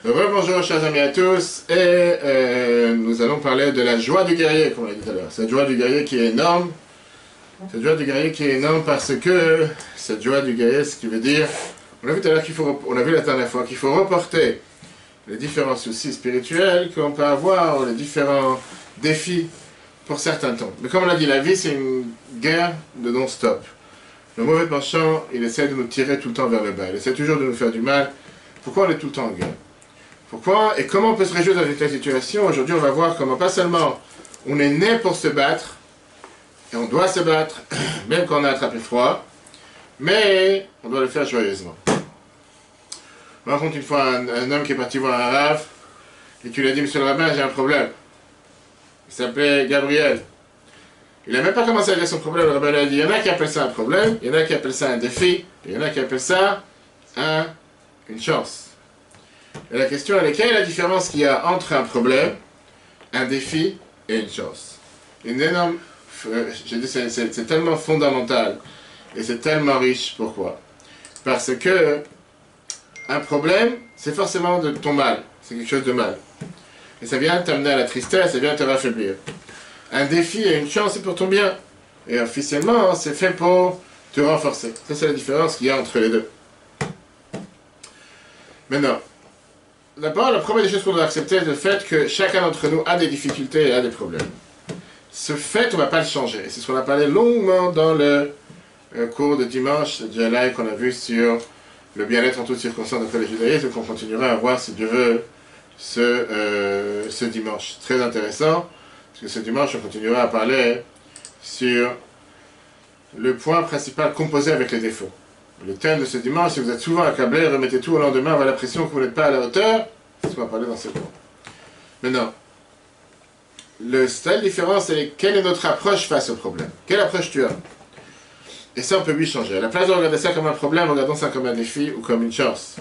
Bonjour chers amis à tous, nous allons parler de la joie du guerrier, comme on l'a dit tout à l'heure. Cette joie du guerrier qui est énorme, cette joie du guerrier qui est énorme parce que cette joie du guerrier, ce qui veut dire, on a vu tout à l'heure on a vu la dernière fois qu'il faut reporter les différents soucis spirituels qu'on peut avoir, ou les différents défis pour certains temps. Mais comme on l'a dit, la vie c'est une guerre de non-stop. Le mauvais penchant, il essaie de nous tirer tout le temps vers le bas, il essaie toujours de nous faire du mal. Pourquoi on est tout le temps en guerre? Pourquoi et comment on peut se réjouir dans une telle situation? Aujourd'hui, on va voir comment pas seulement on est né pour se battre, et on doit se battre, même quand on a attrapé froid, mais on doit le faire joyeusement. Je me raconte une fois un homme qui est parti voir un rave, et qui lui a dit: Monsieur le rabbin, j'ai un problème. Il s'appelait Gabriel. Il n'a même pas commencé à dire son problème. Le rabbin lui a dit: il y en a qui appellent ça un problème, il y en a qui appellent ça un défi, et il y en a qui appellent ça une chance. Et la question est: quelle est la différence qu'il y a entre un problème, un défi et une chance? Une énorme... J'ai dit, c'est tellement fondamental et c'est tellement riche. Pourquoi? Parce que un problème, c'est forcément de ton mal, c'est quelque chose de mal. Et ça vient t'amener à la tristesse, ça vient te raffaiblir. Un défi et une chance, c'est pour ton bien. Et officiellement, c'est fait pour te renforcer. Ça, c'est la différence qu'il y a entre les deux. Maintenant, d'abord, la première des choses qu'on doit accepter, c'est le fait que chacun d'entre nous a des difficultés et a des problèmes. Ce fait, on ne va pas le changer. Et c'est ce qu'on a parlé longuement dans le cours de dimanche de Jalai qu'on a vu sur le bien-être en toutes circonstances d'après le judaïsme, qu'on continuera à voir, si Dieu veut, ce dimanche. Très intéressant, parce que ce dimanche, on continuera à parler sur le point principal composé avec les défauts. Le thème de ce dimanche, si vous êtes souvent accablé, remettez tout au lendemain, avoir l'impression que vous n'êtes pas à la hauteur, c'est ce qu'on va parler dans ce cours. Maintenant, le style différent, c'est quelle est notre approche face au problème. Quelle approche tu as? Et ça, on peut lui changer. À la place de regarder ça comme un problème, regardons ça comme un défi ou comme une chance.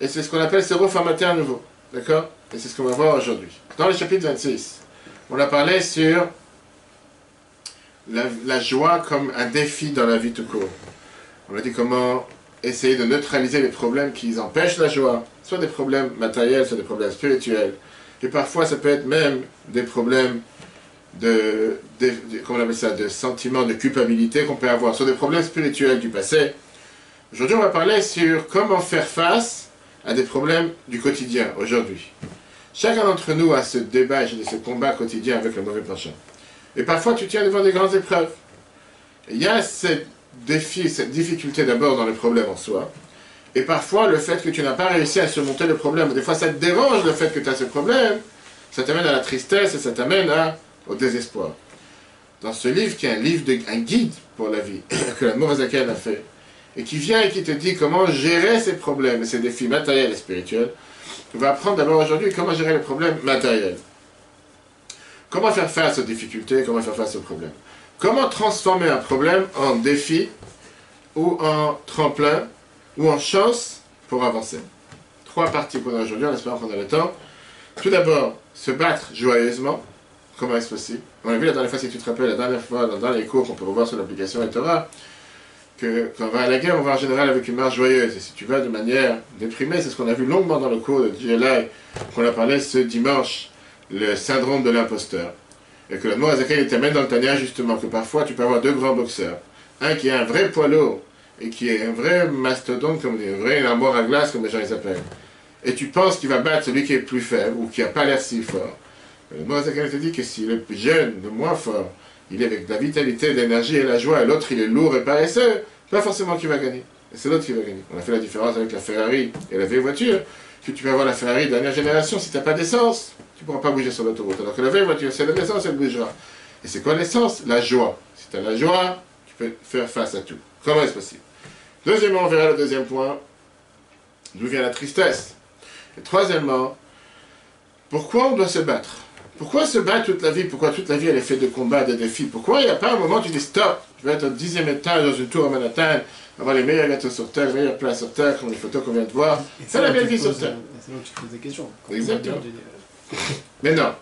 Et c'est ce qu'on appelle ce reformater à nouveau. D'accord? Et c'est ce qu'on va voir aujourd'hui. Dans le chapitre 26, on a parlé sur la joie comme un défi dans la vie tout court. On a dit comment essayer de neutraliser les problèmes qui empêchent la joie, soit des problèmes matériels, soit des problèmes spirituels. Et parfois, ça peut être même des problèmes comment on appelle ça, de sentiments de culpabilité qu'on peut avoir, soit des problèmes spirituels du passé. Aujourd'hui, on va parler sur comment faire face à des problèmes du quotidien, aujourd'hui. Chacun d'entre nous a ce débat, ce combat quotidien avec le mauvais penchant. Et parfois, tu tiens devant des grandes épreuves. Et il y a cette défi, cette difficulté d'abord dans le problème en soi, et parfois le fait que tu n'as pas réussi à surmonter le problème, des fois ça te dérange le fait que tu as ce problème, ça t'amène à la tristesse et ça t'amène au désespoir. Dans ce livre qui est un guide pour la vie, que la Mourazaken a fait, et qui vient et qui te dit comment gérer ces problèmes et ces défis matériels et spirituels, on va apprendre d'abord aujourd'hui comment gérer les problèmes matériels. Comment faire face aux difficultés, comment faire face aux problèmes. Comment transformer un problème en défi, ou en tremplin, ou en chance pour avancer. Trois parties qu'on a aujourd'hui, en espérant qu'on a le temps. Tout d'abord, se battre joyeusement. Comment est-ce possible? On a vu la dernière fois, si tu te rappelles, la dernière fois, dans les cours qu'on peut revoir sur l'application Torah, que quand on va à la guerre, on va en général avec une marche joyeuse. Et si tu vas de manière déprimée, c'est ce qu'on a vu longuement dans le cours de GLI, qu'on a parlé ce dimanche, le syndrome de l'imposteur. Et que le mot Azakel t'amène dans le Tania justement, que parfois tu peux avoir deux grands boxeurs. Un qui est un vrai poids lourd, et qui est un vrai mastodonte, comme on dit, un vrai armoire à glace, comme les gens les appellent. Et tu penses qu'il va battre celui qui est plus faible, ou qui n'a pas l'air si fort. Le mot Azakel te dit que si le jeune, le moins fort, il est avec de la vitalité, de l'énergie et la joie, et l'autre il est lourd et paresseux, pas forcément qui va gagner. Et c'est l'autre qui va gagner. On a fait la différence avec la Ferrari et la vieille voiture, que tu peux avoir la Ferrari dernière génération, si tu n'as pas d'essence, tu ne pourras pas bouger sur l'autoroute. Alors que la vieille voiture, c'est l'essence, elle bougera. Et c'est quoi l'essence? La joie. Si tu as la joie, tu peux faire face à tout. Comment est-ce possible? Deuxièmement, on verra le deuxième point, d'où vient la tristesse. Et troisièmement, pourquoi on doit se battre? Pourquoi se battre toute la vie? Pourquoi toute la vie elle est faite de combats, de défis? Pourquoi il n'y a pas un moment où tu dis stop, je vais être au 10e étage dans une tour à Manhattan, avoir les meilleurs gâteaux sur terre, les meilleures places sur terre, comme les photos qu'on vient de voir. C'est la belle vie sur terre. C'est là où tu te poses des questions. Exactement. Mais non,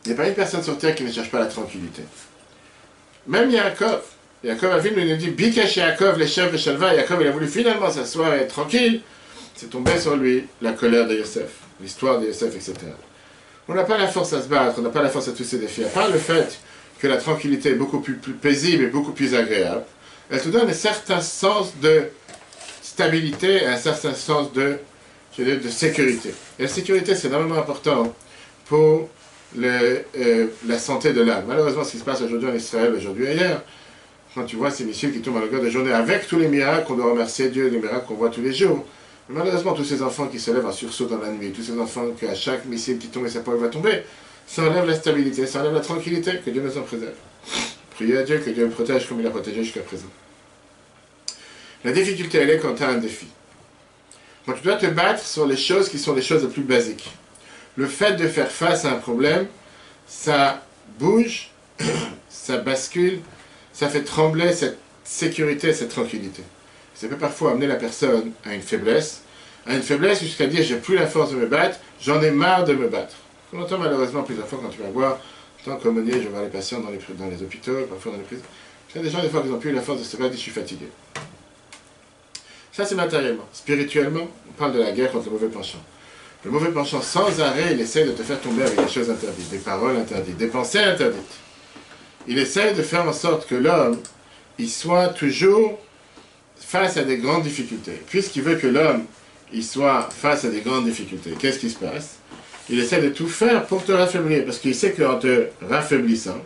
il n'y a pas une personne sur terre qui ne cherche pas la tranquillité. Même Yaakov a vu, nous dit Bikash Yaakov, les chefs de Shalva, Yaakov il a voulu finalement s'asseoir et être tranquille. c'est tombé sur lui la colère de Yosef, l'histoire de Yosef, etc. On n'a pas la force à se battre, on n'a pas la force à tous ces défis. À part le fait que la tranquillité est beaucoup plus paisible et beaucoup plus agréable, elle te donne un certain sens de stabilité, un certain sens de sécurité. Et la sécurité, c'est énormément important pour la santé de l'âme. Malheureusement, ce qui se passe aujourd'hui en Israël, aujourd'hui ailleurs, quand tu vois ces missiles qui tombent à longueur de journée, avec tous les miracles, on doit remercier Dieu, les miracles qu'on voit tous les jours. Mais malheureusement, tous ces enfants qui se lèvent en sursaut dans la nuit, tous ces enfants qu'à chaque missile qui tombe et sa poêle va tomber, ça enlève la stabilité, ça enlève la tranquillité, que Dieu nous en préserve. Priez à Dieu que Dieu nous protège comme il a protégé jusqu'à présent. La difficulté, elle est quand tu as un défi. Quand tu dois te battre sur les choses qui sont les choses les plus basiques. Le fait de faire face à un problème, ça bouge, ça bascule, ça fait trembler cette sécurité, cette tranquillité. Ça peut parfois amener la personne à une faiblesse jusqu'à dire j'ai plus la force de me battre, j'en ai marre de me battre. On entend malheureusement plusieurs fois quand tu vas voir, en tant qu'aumônier, je vais voir les patients dans les hôpitaux, parfois dans les prisons. Il y a des gens des fois qui n'ont plus la force de se battre, je suis fatigué. Ça c'est matériellement. Spirituellement, on parle de la guerre contre le mauvais penchant. Le mauvais penchant, sans arrêt, il essaie de te faire tomber avec des choses interdites, des paroles interdites, des pensées interdites. Il essaie de faire en sorte que l'homme, il soit toujours face à des grandes difficultés. Puisqu'il veut que l'homme, il soit face à des grandes difficultés, qu'est-ce qui se passe? Il essaie de tout faire pour te raffaiblir, parce qu'il sait qu'en te raffaiblissant,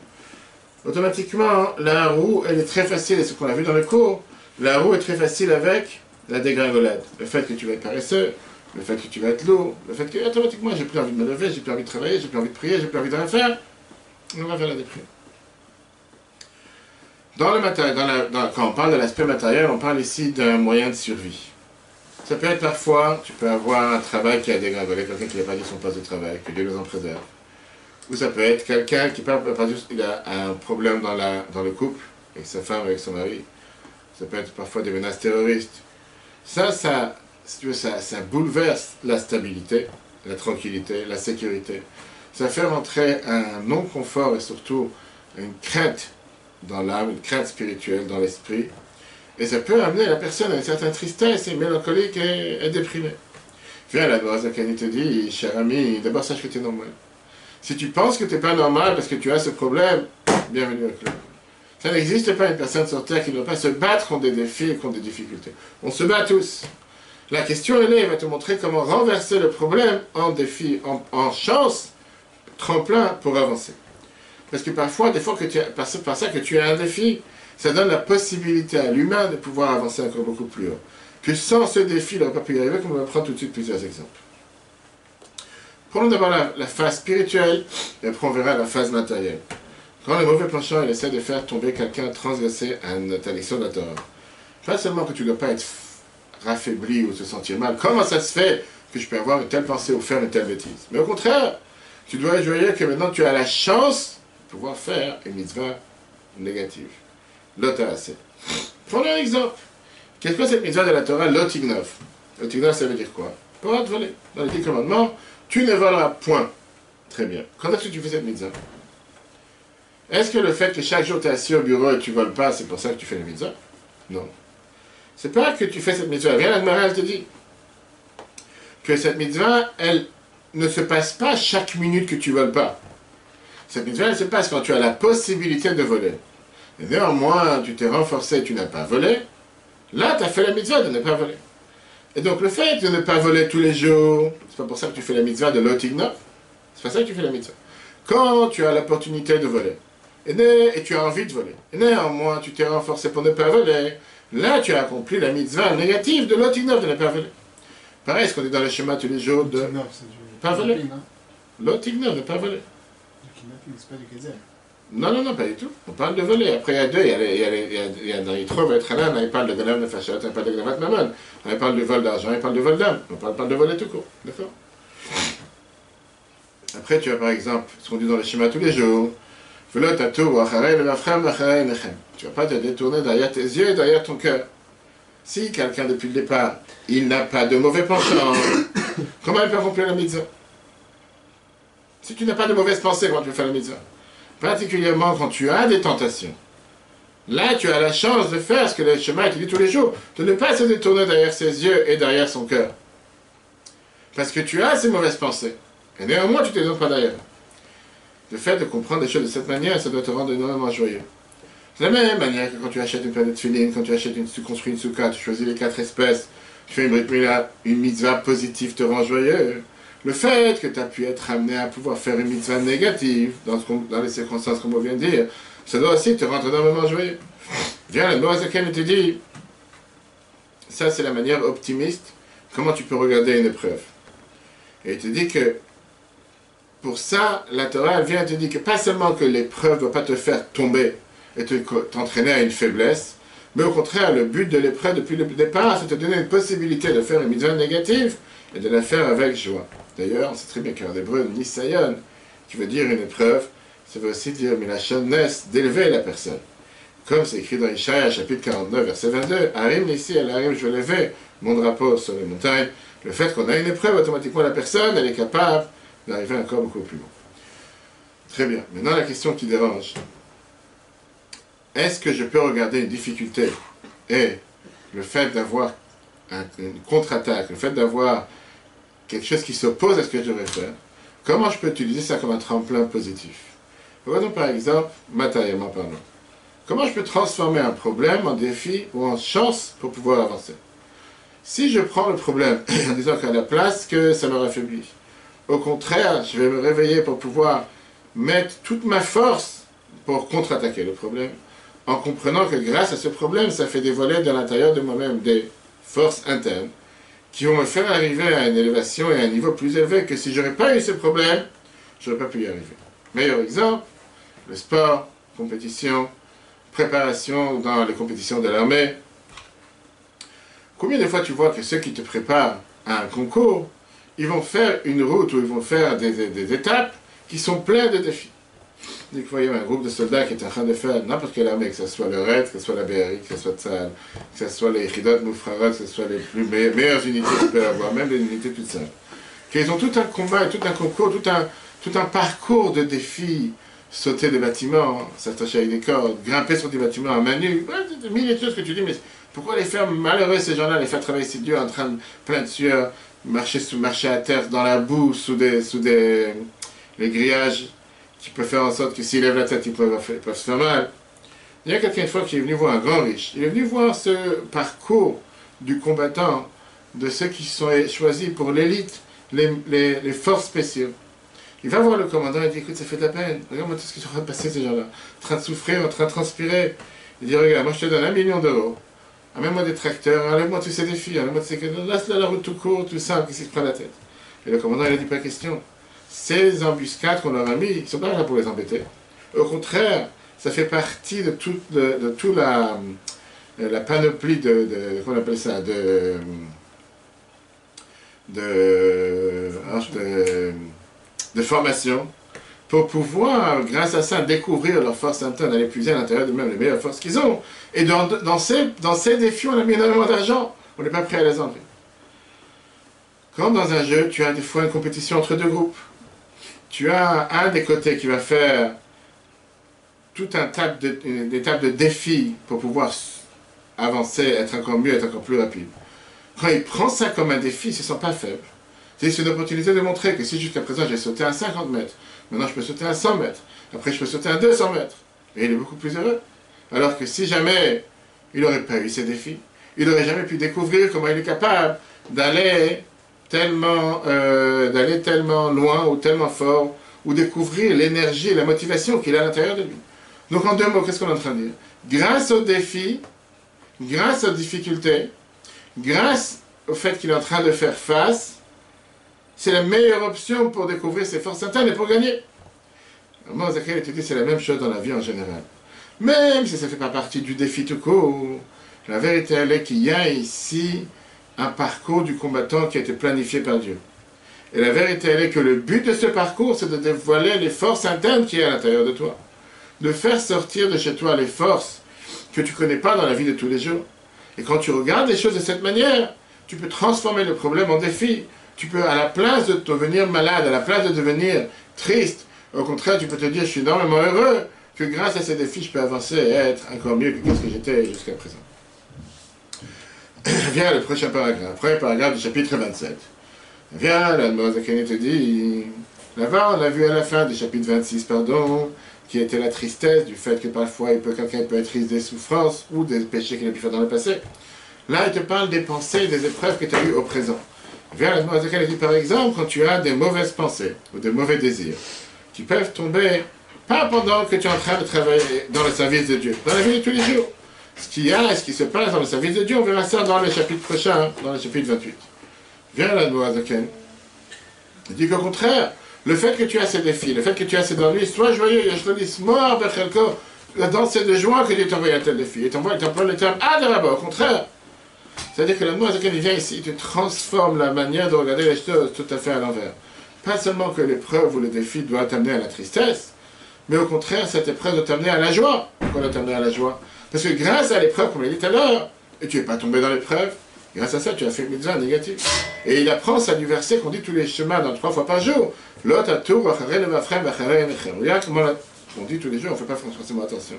automatiquement, la roue, elle est très facile, et ce qu'on a vu dans le cours, la roue est très facile avec la dégringolade. Le fait que tu vas être paresseux, le fait que tu vas être lourd, le fait que, automatiquement, j'ai plus envie de me lever, j'ai plus envie de travailler, j'ai plus envie de prier, j'ai plus envie de rien faire, on va vers la déprime. Dans le matériel, quand on parle de l'aspect matériel, on parle ici d'un moyen de survie. Ça peut être parfois, tu peux avoir un travail qui a dégringolé, quelqu'un qui n'a pas dit son poste de travail, que Dieu nous en préserve. Ou ça peut être quelqu'un qui il a un problème dans le couple, avec sa femme, avec son mari. Ça peut être parfois des menaces terroristes. Ça, si tu veux, ça bouleverse la stabilité, la tranquillité, la sécurité. Ça fait rentrer un non-confort et surtout une crainte dans l'âme, une crainte spirituelle dans l'esprit. Et ça peut amener la personne à une certaine tristesse et mélancolique et déprimée. Viens là, Zakani te dit, cher ami, d'abord sache que tu es normal. Si tu penses que tu n'es pas normal parce que tu as ce problème, bienvenue au club. Ça n'existe pas une personne sur Terre qui ne doit pas se battre contre des défis et contre des difficultés. On se bat tous. La question elle va te montrer comment renverser le problème en défi, en chance, tremplin pour avancer. Parce que parfois, des fois, par ça que tu as un défi, ça donne la possibilité à l'humain de pouvoir avancer encore beaucoup plus haut. Que sans ce défi, il n'aurait pas pu y arriver, comme on va prendre tout de suite plusieurs exemples. Prenons d'abord la phase spirituelle, et après on verra la phase matérielle. Quand le mauvais penchant, il essaie de faire tomber quelqu'un, transgresser une interdiction de la Torah. Pas seulement que tu ne dois pas être raffaibli ou se sentir mal. Comment ça se fait que je peux avoir une telle pensée ou faire une telle bêtise? Mais au contraire, tu dois être joyeux que maintenant tu as la chance de pouvoir faire une mitzvah négative. L'ota'aseh. Prenons un exemple. Qu'est-ce que cette mitzvah de la Torah, l'otignov? L'otignov, ça veut dire quoi? Pas te voler. Dans les 10 commandements, tu ne voleras point. Très bien. Quand est-ce que tu fais cette mitzvah? Est-ce que le fait que chaque jour tu es assis au bureau et tu ne voles pas, c'est pour ça que tu fais la mitzvah? Non. C'est pas que tu fais cette mitzvah. Rien, la Gemara, elle te dit que cette mitzvah, elle ne se passe pas chaque minute que tu ne voles pas. Cette mitzvah, elle se passe quand tu as la possibilité de voler. Et néanmoins, tu t'es renforcé, tu n'as pas volé. Là, tu as fait la mitzvah de ne pas voler. Et donc, le fait de ne pas voler tous les jours, c'est pas pour ça que tu fais la mitzvah de l'otigna. C'est pas ça que tu fais la mitzvah. Quand tu as l'opportunité de voler, et tu as envie de voler, et néanmoins, tu t'es renforcé pour ne pas voler, là, tu as accompli la mitzvah négative de l'otigna, de ne pas voler. Pareil, est-ce qu'on est dans le schéma tous les jours de ne pas voler? L'otigna, de ne pas voler. C'est pas du Kezer. Non, pas du tout. On parle de voler. Après, il y a deux. Il y a dans Yitro, Etchanan, il parle de Ganav Nefashat, il parle de Ganavat Maman. Il parle de vol d'argent, il parle de vol d'âme. On parle de voler tout court. D'accord? Après, tu as par exemple ce qu'on dit dans le schéma tous les jours. Tu ne vas pas te détourner derrière tes yeux et derrière ton cœur. Si quelqu'un, depuis le départ, il n'a pas de mauvais penchant, comment il peut accomplir la mitzvah? Si tu n'as pas de mauvaises pensées, comment tu peux faire la mitzvah? Particulièrement quand tu as des tentations. Là, tu as la chance de faire ce que le chemin te dit tous les jours, de ne pas se détourner derrière ses yeux et derrière son cœur. parce que tu as ces mauvaises pensées. Et néanmoins, tu ne te donnes pas d'ailleurs. Le fait de comprendre les choses de cette manière, ça doit te rendre énormément joyeux. C'est la même manière que quand tu achètes une paire de tefilines, quand tu construis une soukha, tu choisis les 4 espèces, tu fais une brit mila, une mitzvah positive te rend joyeux. Le fait que tu as pu être amené à pouvoir faire une mitzvah négative, dans les circonstances comme on vient de dire, ça doit aussi te rendre énormément joyeux. Viens, le Moazaken te dit, ça c'est la manière optimiste, comment tu peux regarder une épreuve. Et il te dit que, pour ça, la Torah vient te dire que pas seulement que l'épreuve ne doit pas te faire tomber et t'entraîner à une faiblesse, mais au contraire, le but de l'épreuve depuis le départ, c'est de te donner une possibilité de faire une mitzvah négative et de la faire avec joie. D'ailleurs, on sait très bien qu'en hébreu, nisayon, qui veut dire une épreuve, ça veut aussi dire milachonnes, d'élever la personne. Comme c'est écrit dans Ishaïa, chapitre 49, verset 22, Arim ici, elle arrive, je vais lever mon drapeau sur les montagnes. Le fait qu'on a une épreuve, automatiquement la personne, elle est capable d'arriver encore beaucoup plus loin. Très bien. Maintenant, la question qui dérange. Est-ce que je peux regarder une difficulté et le fait d'avoir une contre-attaque, le fait d'avoir quelque chose qui s'oppose à ce que je devrais faire, comment je peux utiliser ça comme un tremplin positif? Regardons par exemple, matériellement parlant. Comment je peux transformer un problème en défi ou en chance pour pouvoir avancer? Si je prends le problème en disant qu'à la place que ça me affaiblit, au contraire, je vais me réveiller pour pouvoir mettre toute ma force pour contre-attaquer le problème, en comprenant que grâce à ce problème, ça fait dévoiler de l'intérieur de moi-même des forces internes qui vont me faire arriver à une élévation et à un niveau plus élevé que si je n'aurais pas eu ce problème, je n'aurais pas pu y arriver. Meilleur exemple, le sport, compétition, préparation dans les compétitions de l'armée. Combien de fois tu vois que ceux qui te préparent à un concours, ils vont faire une route ou ils vont faire des étapes qui sont pleines de défis. Dès que vous voyez un groupe de soldats qui est en train de faire n'importe quelle armée, que ce soit le RAID, que ce soit la BRI, que ce soit Tzahal, que ce soit les Yechidot Moufrarat, que ce soit les meilleures unités qu'ils peuvent avoir, même les unités toutes simples, qu'ils ont tout un combat, tout un concours, tout un parcours de défis, sauter des bâtiments, s'attacher avec des cordes, grimper sur des bâtiments à main nue, des milliers de choses que tu dis, mais pourquoi les faire malheureux ces gens-là, les faire travailler si dur, en train de plein de sueur, marcher à terre dans la boue, sous les grillages, qui peut faire en sorte que s'ils lèvent la tête, ils peuvent se faire mal. Il y a quelqu'un une fois qui est venu voir un grand riche. Il est venu voir ce parcours du combattant, de ceux qui sont choisis pour l'élite, les forces spéciales. Il va voir le commandant et dit, écoute, ça fait de la peine. Regarde-moi tout ce qu'ils sont en train de passer, ces gens-là. En train de souffrir, en train de transpirer. Il dit, regarde, moi je te donne 1 million d'euros. Amène-moi des tracteurs, enlève-moi tous ces défis, enlève-moi tous ces... Laisse-la la route tout court, tout simple, qu'est-ce qui se prend la tête? Et le commandant, il a dit, pas question. Ces embuscades qu'on leur a mis, ils ne sont pas là pour les embêter. Au contraire, ça fait partie de toute la panoplie comment on appelle ça, de formation, pour pouvoir, grâce à ça, découvrir leurs forces internes, aller puiser à l'intérieur d'eux-mêmes les meilleures forces qu'ils ont. Et dans ces défis, on a mis énormément d'argent, on n'est pas prêt à les enlever. Quand dans un jeu, tu as des fois une compétition entre 2 groupes, tu as un des côtés qui va faire tout un tas d'étapes de défis pour pouvoir avancer, être encore mieux, être encore plus rapide. Quand il prend ça comme un défi, il ne se sent pas faible. C'est une opportunité de montrer que si jusqu'à présent j'ai sauté à 50 mètres, maintenant je peux sauter à 100 mètres, après je peux sauter à 200 mètres, et il est beaucoup plus heureux. Alors que si jamais il n'aurait pas eu ces défis, il n'aurait jamais pu découvrir comment il est capable d'aller tellement loin ou tellement fort, ou découvrir l'énergie et la motivation qu'il a à l'intérieur de lui. Donc en 2 mots, qu'est-ce qu'on est en train de dire? Grâce aux défis, grâce aux difficultés, grâce au fait qu'il est en train de faire face, c'est la meilleure option pour découvrir ses forces internes et pour gagner. Moi, Zachary te dit c'est la même chose dans la vie en général. Même si ça ne fait pas partie du défi tout court, la vérité elle est qu'il y a ici un parcours du combattant qui a été planifié par Dieu. Et la vérité elle est que le but de ce parcours, c'est de dévoiler les forces internes qui y a à l'intérieur de toi. De faire sortir de chez toi les forces que tu ne connais pas dans la vie de tous les jours. Et quand tu regardes les choses de cette manière, tu peux transformer le problème en défi. Tu peux, à la place de devenir malade, à la place de devenir triste, au contraire, tu peux te dire, je suis énormément heureux que grâce à ces défis, je peux avancer et être encore mieux que ce que j'étais jusqu'à présent. Viens le prochain paragraphe, premier paragraphe du chapitre 27. Viens, la Zaken te dit, là-bas on a vu à la fin du chapitre 26, pardon, qui était la tristesse du fait que parfois quelqu'un peut être triste des souffrances ou des péchés qu'il a pu faire dans le passé. Là, il te parle des pensées, des épreuves que tu as eues au présent. Viens, la Zaken dit par exemple, quand tu as des mauvaises pensées ou des mauvais désirs, qui peuvent tomber, pas pendant que tu es en train de travailler dans le service de Dieu, dans la vie de tous les jours. Ce qu'il y a et ce qui se passe dans le service de Dieu, on verra ça dans le chapitre prochain, dans le chapitre 28. Viens là, Noazaken. Il dit qu'au contraire, le fait que tu as ces défis, le fait que tu as ces ennuis, sois joyeux, je te dis, mort, dans ces de joie que Dieu t'envoie un tel défi. Et t'emploie le terme Adaraba, au contraire. C'est-à-dire que le Noazaken, il vient ici, il te transforme la manière de regarder les choses tout à fait à l'envers. Pas seulement que l'épreuve ou le défi doit t'amener à la tristesse, mais au contraire, cette épreuve doit t'amener à la joie. Pourquoi doit t'amener à la joie? Parce que grâce à l'épreuve, comme je l'ai dit tout à l'heure, et tu n'es pas tombé dans l'épreuve, grâce à ça, tu as fait une mitzvah négative. Et il apprend ça du verset qu'on dit tous les chemins dans 3 fois par jour. L'autre regarde comment on dit tous les jours, on ne fait pas forcément attention.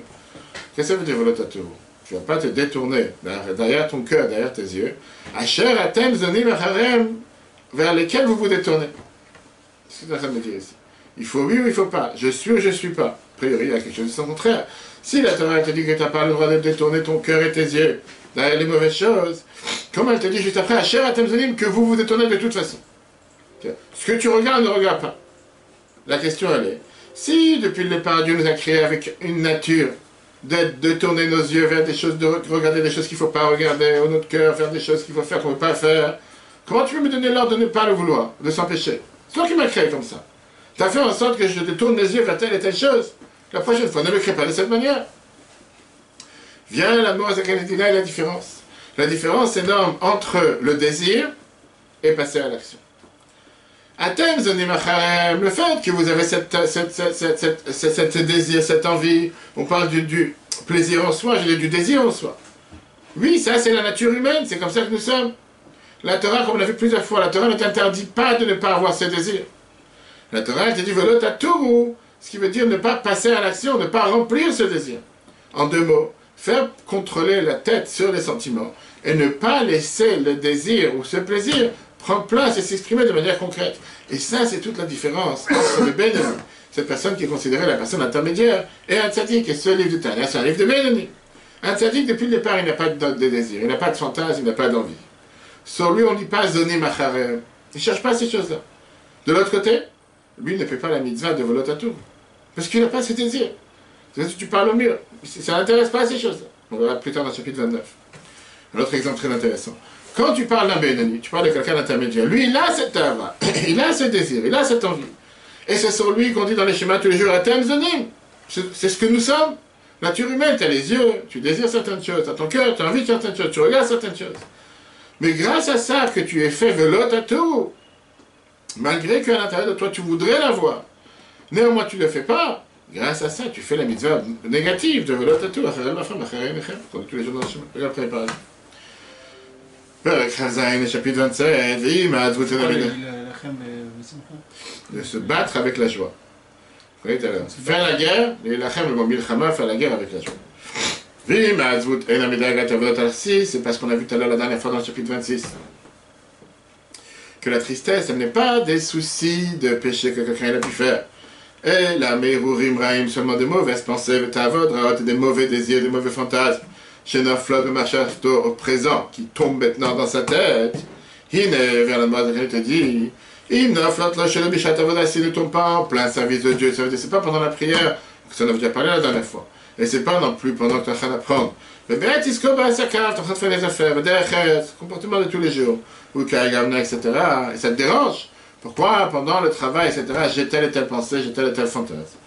Qu'est-ce que ça veut dire l'autre? Tu ne vas pas te détourner derrière ton cœur, derrière tes yeux. Asher atem zonim acharem, vers lesquels vous vous détournez. C'est ce que ça veut dire ici. Il faut oui ou il ne faut pas. Je suis ou je ne suis pas. A priori, il y a quelque chose de son contraire. Si la Torah te dit que tu n'as pas le droit de détourner ton cœur et tes yeux derrière les mauvaises choses, comme elle te dit juste après, Asher atem zonim, que vous vous détournez de toute façon. Ce que tu regardes, ne regarde pas. La question, elle est, si depuis le départ, Dieu nous a créés avec une nature de tourner nos yeux vers des choses, de regarder des choses qu'il ne faut pas regarder, au notre cœur, faire des choses qu'il faut faire qu'on ne veut pas faire, comment tu peux me donner l'ordre de ne pas le vouloir, de s'empêcher? C'est toi qui m'as créé comme ça. Tu as fait en sorte que je détourne les yeux vers telle et telle chose. La prochaine fois, ne me crée pas de cette manière. Viens, la Zaken dit là, la différence. La différence énorme entre le désir et passer à l'action. Atem zonim acharem, le fait que vous avez cette désir, cette envie, on parle du plaisir en soi, je dis du désir en soi. Oui, ça c'est la nature humaine, c'est comme ça que nous sommes. La Torah, comme on l'a vu plusieurs fois, la Torah ne t'interdit pas de ne pas avoir ce désir. La Torah, elle te dit velot aturu, ce qui veut dire ne pas passer à l'action, ne pas remplir ce désir. En 2 mots, faire contrôler la tête sur les sentiments et ne pas laisser le désir ou ce plaisir prendre place et s'exprimer de manière concrète. Et ça, c'est toute la différence entre le Benoni, cette personne qui est considérée la personne intermédiaire, et un tzaddik. Et ce livre de Tanya, c'est un livre de Benoni. Un tzaddik, depuis le départ, il n'a pas de désir, il n'a pas de fantasme, il n'a pas d'envie. Sur lui, on ne dit pas zonim acharem. Il ne cherche pas ces choses-là. De l'autre côté, lui ne fait pas la mitzvah de volot atur, parce qu'il n'a pas ce désir. Si tu parles au mur, ça n'intéresse pas ces choses-là. On verra plus tard dans le chapitre 29. Un autre exemple très intéressant. Quand tu parles d'un Benoni, tu parles de quelqu'un d'intermédiaire. Lui, il a cette œuvre, il a ce désir, il a cette envie. Et c'est sur lui qu'on dit dans les schémas tous les jours, Atem zonim. C'est ce que nous sommes. Nature humaine, tu as les yeux, tu désires certaines choses, tu as ton cœur, tu as envie de certaines choses, tu regardes certaines choses. Mais grâce à ça que tu es fait velot atur, malgré qu'à l'intérieur de toi tu voudrais l'avoir, néanmoins tu ne le fais pas, grâce à ça tu fais la mitzvah négative de velot atur, comme tous les jours dans le chemin. Regarde préparé. Perek Chazayin, chapitre 27, de se battre avec la joie. Vous voyez tout à l'heure. Faire la guerre, le mot milchama, faire la guerre avec la joie. C'est parce qu'on a vu tout à l'heure la dernière fois dans le chapitre 26 que la tristesse, elle n'est pas des soucis de péché que quelqu'un a pu faire. Et la merurim raim, seulement de mauvaises pensées, des mauvais désirs, des mauvais fantasmes. Chez Naflot de Machafto au présent, qui tombe maintenant dans sa tête. Hine, vers la mort de te dit, il Naflot là chez le Bichatavoda, s'il ne tombe pas en plein service de Dieu. Ça veut dire, c'est pas pendant la prière, que ça en a déjà parlé la dernière fois. Et c'est pas non plus pendant que tu es en train d'apprendre. Mais bien, tu es en train de faire des affaires, comportement de tous les jours, ou Kaïgamna, etc. Et ça te dérange. Pourquoi, pendant le travail, etc., j'ai telle et telle pensée, j'ai tel et tel fantasme.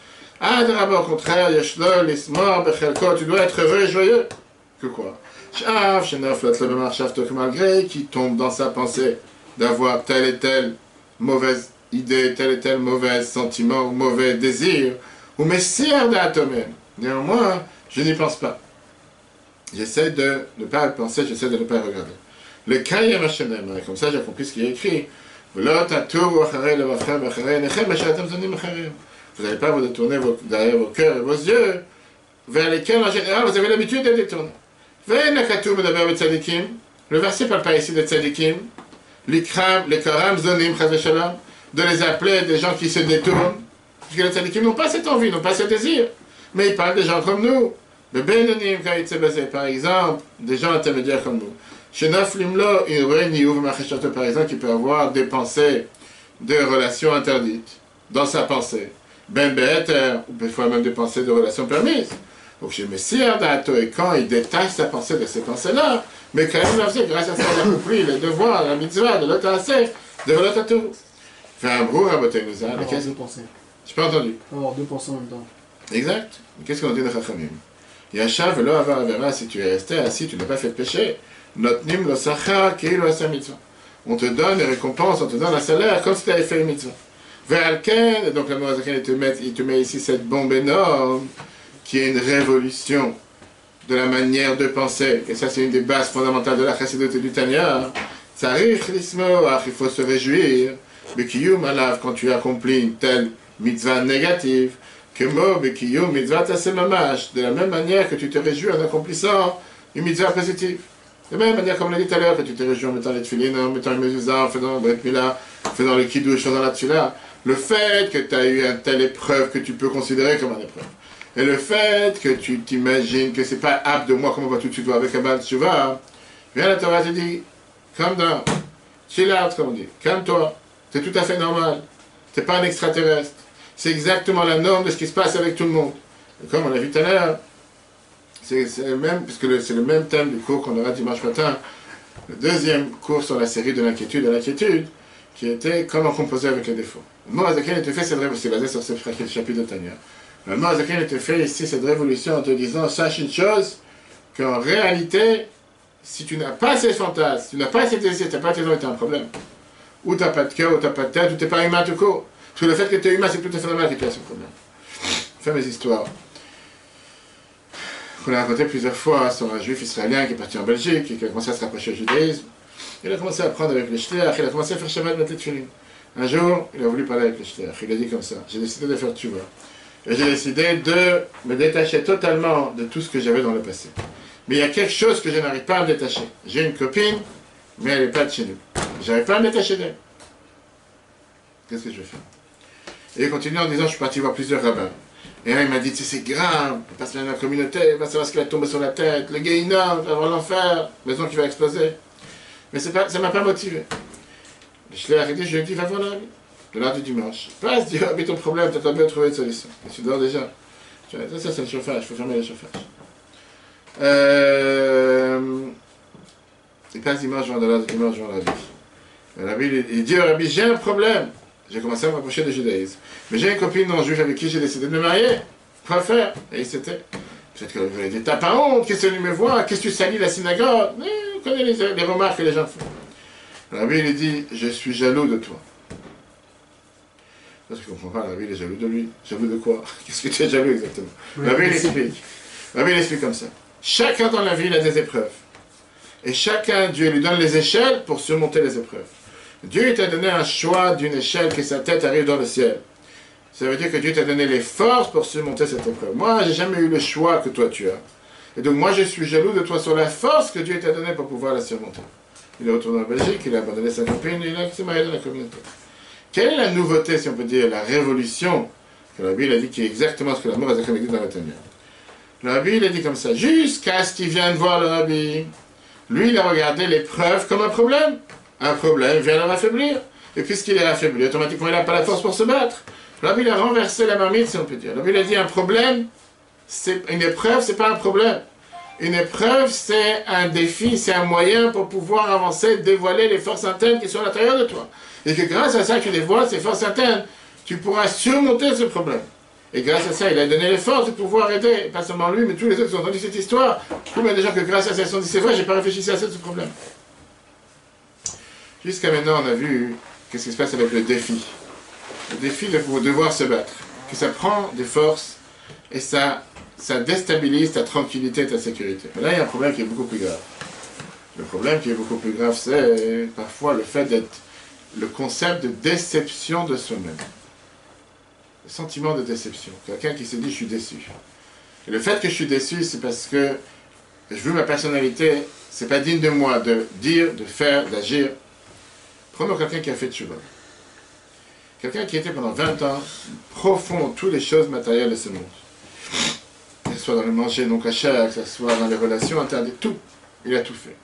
Ah, d'abord, au contraire, Yeshlo, l'Ismor, Bechelko, tu dois être heureux et joyeux. Que quoi? Malgré qui tombe dans sa pensée d'avoir telle et telle mauvaise idée, tel et tel mauvais sentiment ou mauvais désir, ou messire d'atomer. Néanmoins, je n'y pense pas. J'essaie de ne pas penser, j'essaie de ne pas regarder. Le Kayem Hashem, comme ça j'ai compris ce qui est écrit. Vous n'allez pas vous détourner derrière vos cœurs et vos yeux, vers lesquels en général vous avez l'habitude de détourner. Le verset parle pas ici de tzadikim, l'ikram, les karam zonim, de les appeler des gens qui se détournent. Parce que les tzadikim n'ont pas cette envie, n'ont pas ce désir. Mais ils parlent des gens comme nous. Le Benonim, par exemple, des gens intermédiaires comme nous. Chez Naflimlo, par exemple, qui peut avoir des pensées de relations interdites dans sa pensée. Ben Be'eter, ou parfois même des pensées de relations permises. Donc chez Messire d'Ato, et quand il détache sa pensée de ces pensées-là, mais quand même, grâce à ça, il a compris le devoir, la mitzvah, de l'autorité, de l'autorité. Fait un brou à beauté nous a. Deux pensées. J'ai pas entendu. Avoir deux pensées en même temps. Exact. Qu'est-ce qu'on dit de Chachamim? Yasha velo avar avera, si tu es resté assis, tu n'as pas fait de péché. Notnim lo sachar keilu asa mitzvah. On te donne les récompenses, on te donne un salaire comme si tu avais fait une mitzvah. Ve'alken, donc la Moazaken, il te met ici cette bombe énorme qui est une révolution de la manière de penser. Et ça, c'est une des bases fondamentales de la Chassidut et du Tanya. Tzarich lismoach, il faut se réjouir. Bekiyum alav, quand tu accomplis une telle mitzvah négative, que mo bekiyum mitzvah tasemamash, de la même manière que tu te réjouis en accomplissant une mitzvah positive. De la même manière, comme on l'a dit tout à l'heure, que tu te réjouis en mettant les tefilines, en mettant les mezuzah, en faisant le bret milah, en faisant le kiddush, en faisant la tefila. Le fait que tu as eu une telle épreuve que tu peux considérer comme une épreuve. Et le fait que tu t'imagines que c'est pas apte de moi, comme on va tout de suite voir avec Abba Tshuva, bien la Torah te dit, calme down, chill out, comme on dit, calme-toi, c'est tout à fait normal, t'es pas un extraterrestre, c'est exactement la norme de ce qui se passe avec tout le monde. Et comme on l'a vu tout à l'heure, c'est le même, puisque c'est le même thème du cours qu'on aura dimanche matin, le deuxième cours sur la série de l'inquiétude, qui était comment composer avec les défauts. Le mot Azaken était fait, c'est basé sur ce chapitre de Tanya. Le mot Azaken était fait ici, cette révolution, en te disant, sache une chose, qu'en réalité, si tu n'as pas ces fantasmes, tu n'as pas ces désirs, tu n'as pas tes dons, tu as un problème. Ou tu n'as pas de cœur, ou tu n'as pas de tête, ou tu n'es pas humain tout court. Parce que le fait que tu es humain, c'est tout à fait normal que tu aies ce problème. Enfin, mes histoires. On a raconté plusieurs fois sur un juif israélien qui est parti en Belgique, et qui a commencé à se rapprocher du judaïsme. Il a commencé à apprendre avec le shliach, il a commencé à faire Shabbat mettre les tefilin. Un jour, il a voulu parler avec le shliach. Il a dit comme ça, j'ai décidé de faire tchouva. Et j'ai décidé de me détacher totalement de tout ce que j'avais dans le passé. Mais il y a quelque chose que je n'arrive pas à me détacher. J'ai une copine, mais elle n'est pas de chez nous. Je n'arrive pas à me détacher d'elle. Qu'est-ce que je vais faire? Et il continue en disant, je suis parti voir plusieurs rabbins. Et là, il m'a dit, c'est grave, il passe dans la communauté, il va savoir ce qui va tomber sur la tête, le Gehinnom, il va avoir l'enfer, maison qui va exploser. Mais ça ne m'a pas motivé. Le shliach a dit, je lui ai dit, va voir la rabbi. Le lundi dimanche. Passe, dis, rabbi, ton problème, tu as bien trouvé une solution. Je suis dehors déjà. Ça, c'est le chauffage, il faut fermer le chauffage. Il passe dimanche, je vais dans dimanche, je vais la rabbi. Il dit au rabbi, j'ai un problème. J'ai commencé à me rapprocher du judaïsme. Mais j'ai une copine non juive avec qui j'ai décidé de me marier. Quoi faire? Et il s'était. Peut-être que vous allez dire, t'as pas honte, qu'est-ce que tu me vois? Qu'est-ce que tu salis la synagogue? Mais vous connaissez les remarques que les gens font. Le rabbi, il dit, je suis jaloux de toi. Parce qu'il ne comprend pas, le rabbi, il est jaloux de lui. Jaloux de quoi? Qu'est-ce que tu es jaloux exactement? Le rabbi, il explique. Le rabbi, il explique comme ça. Chacun dans la vie, il a des épreuves. Et chacun, Dieu lui donne les échelles pour surmonter les épreuves. Dieu t'a donné un choix d'une échelle que sa tête arrive dans le ciel. Ça veut dire que Dieu t'a donné les forces pour surmonter cette épreuve. Moi, j'ai jamais eu le choix que toi tu as. Et donc moi, je suis jaloux de toi sur la force que Dieu t'a donnée pour pouvoir la surmonter. Il est retourné en Belgique, il a abandonné sa copine, il s'est marié dans la communauté. Quelle est la nouveauté, si on peut dire, la révolution que la Bible a dit qui est exactement ce que la mort a dit dans la Tanya. La Bible a dit comme ça, jusqu'à ce qu'il vienne voir le Rabbi. Lui, il a regardé l'épreuve comme un problème. Un problème vient de l'affaiblir. Et puisqu'il est affaibli, automatiquement, il n'a pas la force pour se battre. La Bible a renversé la marmite, si on peut dire. La Bible a dit un problème, une épreuve, c'est pas un problème. Une épreuve, c'est un défi, c'est un moyen pour pouvoir avancer, dévoiler les forces internes qui sont à l'intérieur de toi. Et que grâce à ça, tu dévoiles ces forces internes, tu pourras surmonter ce problème. Et grâce à ça, il a donné les forces de pouvoir aider, pas seulement lui, mais tous les autres qui ont entendu cette histoire. Combien de gens que grâce à ça, ils se sont dit, c'est vrai, j'ai pas réfléchi à ce problème. Jusqu'à maintenant, on a vu qu'est-ce qui se passe avec le défi. Le défi de devoir se battre. Que ça prend des forces et ça déstabilise ta tranquillité et ta sécurité. Mais là, il y a un problème qui est beaucoup plus grave. Le problème qui est beaucoup plus grave, c'est parfois le fait d'être le concept de déception de soi-même. Le sentiment de déception. Quelqu'un qui se dit, je suis déçu. Et le fait que je suis déçu, c'est parce que je veux ma personnalité, c'est pas digne de moi de dire, de faire, d'agir. Prenons quelqu'un qui a fait tchouva. Quelqu'un qui était pendant 20 ans profond dans toutes les choses matérielles de ce monde. Que ce soit dans le manger non cachère, que ce soit dans les relations interdites, tout. Il a tout fait.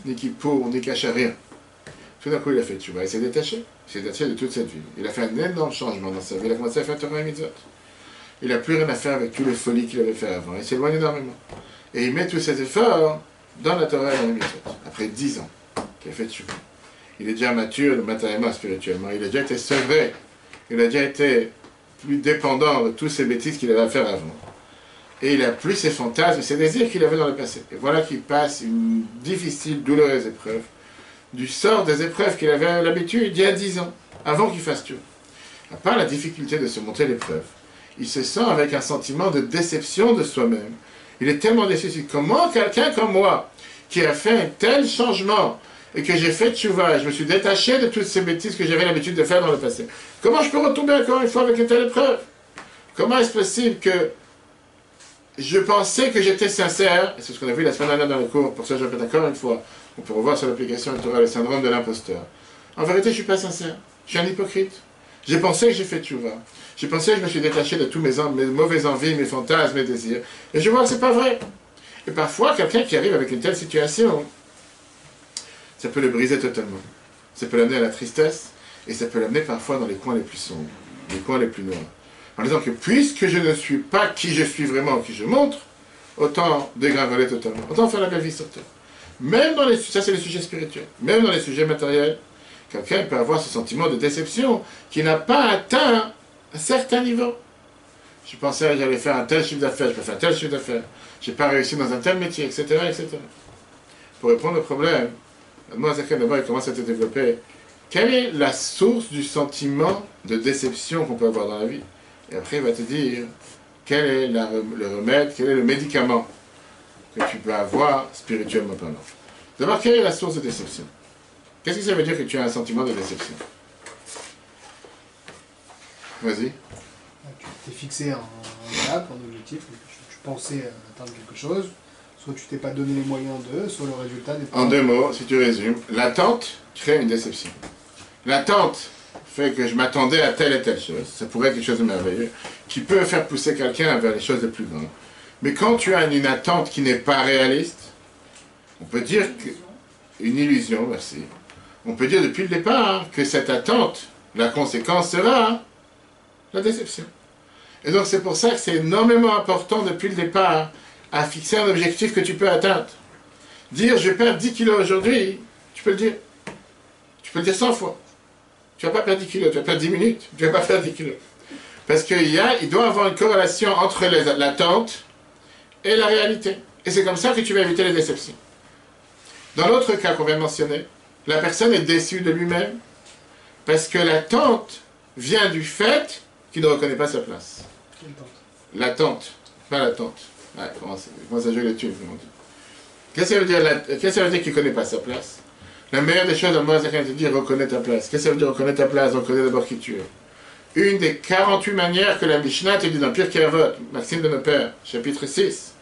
Ni kippour, ni cachère, rien. Tout d'un coup, il a fait tchouva. Il s'est détaché. Il s'est détaché de toute cette vie. Il a fait un énorme changement dans sa vie. Il a commencé à faire Torah et Mitzvot. Il n'a plus rien à faire avec toutes les folies qu'il avait fait avant. Il s'éloigne énormément. Et il met tous ses efforts dans la Torah et dans les Mitzvot. Après 10 ans qu'il a fait tchouva. Il est déjà mature matériellement, spirituellement. Il a déjà été sevré. Il a déjà été plus dépendant de toutes ces bêtises qu'il avait à faire avant. Et il n'a plus ses fantasmes et ses désirs qu'il avait dans le passé. Et voilà qu'il passe une difficile, douloureuse épreuve, du sort des épreuves qu'il avait l'habitude il y a 10 ans, avant qu'il fasse tout. À part la difficulté de surmonter l'épreuve, il se sent avec un sentiment de déception de soi-même. Il est tellement déçu. Comment quelqu'un comme moi, qui a fait un tel changement, et que j'ai fait tchouva, je me suis détaché de toutes ces bêtises que j'avais l'habitude de faire dans le passé. Comment je peux retomber encore une fois avec une telle épreuve? Comment est-ce possible que je pensais que j'étais sincère, et c'est ce qu'on a vu la semaine dernière dans le cours, pour ça je répète encore une fois, on peut revoir sur l'application Torah le syndrome de l'imposteur. En vérité, je ne suis pas sincère, je suis un hypocrite. J'ai pensé que j'ai fait tchouva, j'ai pensé que je me suis détaché de tous mes mauvaises envies, mes fantasmes, mes désirs, et je vois que ce n'est pas vrai. Et parfois, quelqu'un qui arrive avec une telle situation, ça peut le briser totalement. Ça peut l'amener à la tristesse, et ça peut l'amener parfois dans les coins les plus sombres, les coins les plus noirs. En disant que puisque je ne suis pas qui je suis vraiment, qui je montre, autant dégringoler totalement, autant faire la belle vie sur terre. Même dans les, ça c'est les sujets spirituels, même dans les sujets matériels, quelqu'un peut avoir ce sentiment de déception qui n'a pas atteint un certain niveau. Je pensais que j'allais faire un tel chiffre d'affaires, je peux faire un tel chiffre d'affaires, je n'ai pas réussi dans un tel métier, etc., etc. Pour répondre au problème, moi, d'abord, il commence à se développer. Quelle est la source du sentiment de déception qu'on peut avoir dans la vie? Et après, il va te dire quel est le remède, quel est le médicament que tu peux avoir spirituellement parlant. D'abord, quelle est la source de déception? Qu'est-ce que ça veut dire que tu as un sentiment de déception? Vas-y. Tu t'es fixé un cap, un objectif, tu pensais atteindre quelque chose, soit tu t'es pas donné les moyens de, soit le résultat n'est pas... En 2 mots, si tu résumes, l'attente crée une déception. L'attente fait que je m'attendais à telle et telle chose, ça pourrait être quelque chose de merveilleux, qui peut faire pousser quelqu'un vers les choses les plus grandes. Mais quand tu as une attente qui n'est pas réaliste, on peut dire une illusion, merci. On peut dire depuis le départ que cette attente, la conséquence sera la déception. Et donc c'est pour ça que c'est énormément important depuis le départ à fixer un objectif que tu peux atteindre. Dire je vais perdre 10 kilos aujourd'hui, tu peux le dire. Tu peux le dire 100 fois. Tu ne vas pas perdre 10 kilos, tu vas perdre 10 minutes, tu ne vas pas perdre 10 kilos. Parce il doit y avoir une corrélation entre l'attente et la réalité. Et c'est comme ça que tu vas éviter les déceptions. Dans l'autre cas qu'on vient de mentionner, la personne est déçue de lui-même parce que l'attente vient du fait qu'il ne reconnaît pas sa place. L'attente, pas l'attente. Ouais, comment ça joue les thunes? Qu'est-ce que ça veut dire qu'il ne connaît pas sa place? La meilleure des choses, dans le monde, c'est quand il dit reconnais ta place. Qu'est-ce que ça veut dire reconnais ta place? Reconnais d'abord qui tu es. Une des 48 manières que la Mishnah te dit dans Pirkei Avot, Maxime de nos pères, chapitre 6.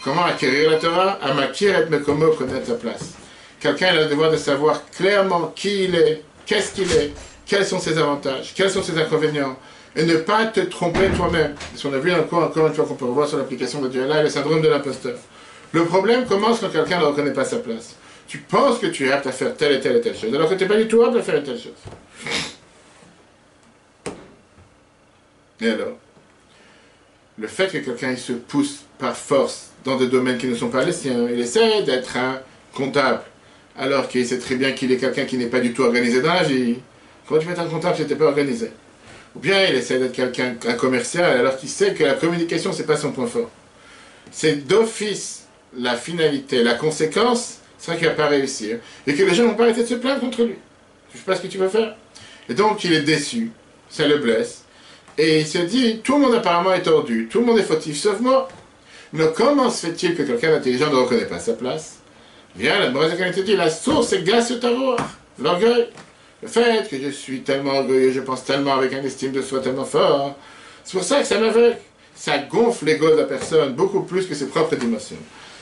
Comment acquérir la Torah? Amakir et mekomo, connaître sa place. Quelqu'un a le devoir de savoir clairement qui il est, qu'est-ce qu'il est, quels sont ses avantages, quels sont ses inconvénients, et ne pas te tromper toi-même. Ce qu'on a vu encore une fois qu'on peut revoir sur l'application de Dieu là, le syndrome de l'imposteur. Le problème commence quand quelqu'un ne reconnaît pas sa place. Tu penses que tu es apte à faire telle et telle et telle chose, alors que tu n'es pas du tout apte à faire une telle chose. Et alors, le fait que quelqu'un se pousse par force dans des domaines qui ne sont pas les siens, il essaie d'être un comptable, alors qu'il sait très bien qu'il est quelqu'un qui n'est pas du tout organisé dans la vie. Comment tu peux être un comptable si tu n'es pas organisé? Ou bien il essaie d'être quelqu'un, un commercial, alors qu'il sait que la communication, ce n'est pas son point fort. C'est d'office la finalité, la conséquence, c'est vrai qu'il ne va pas réussir. Et que les gens n'ont pas arrêté de se plaindre contre lui. Je ne sais pas ce que tu veux faire. Et donc il est déçu, ça le blesse. Et il se dit, tout le monde apparemment est tordu, tout le monde est fautif, sauf moi. Mais comment se fait-il que quelqu'un d'intelligent ne reconnaît pas sa place? Bien, la mauvaise qualité dit, la source, c'est glace au l'orgueil. Le fait que je suis tellement orgueilleux, je pense tellement avec un estime de soi tellement fort. C'est pour ça que ça m'aveugle. Ça gonfle l'ego de la personne beaucoup plus que ses propres émotions.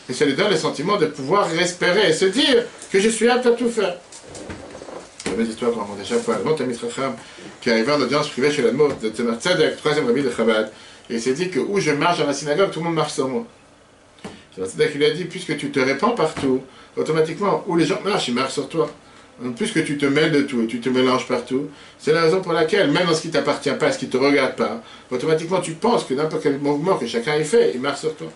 Et ça lui donne le sentiment de pouvoir respirer et se dire que je suis apte à tout faire. fameuse histoire qu'on raconte à chaque fois. Le grand Talmid Chacham qui arrivait en audience privée chez l'Admor de Tzemach Tzedek, troisième rabbi de Chabad, et il s'est dit que où je marche dans la synagogue, tout le monde marche sur moi. Tzemach Tzedek lui a dit, puisque tu te répands partout, automatiquement, où les gens marchent, ils marchent sur toi. Puisque tu te mêles de tout et tu te mélanges partout, c'est la raison pour laquelle, même dans ce qui ne t'appartient pas, ce qui ne te regarde pas, automatiquement tu penses que n'importe quel mouvement que chacun ait fait, il marche sur toi.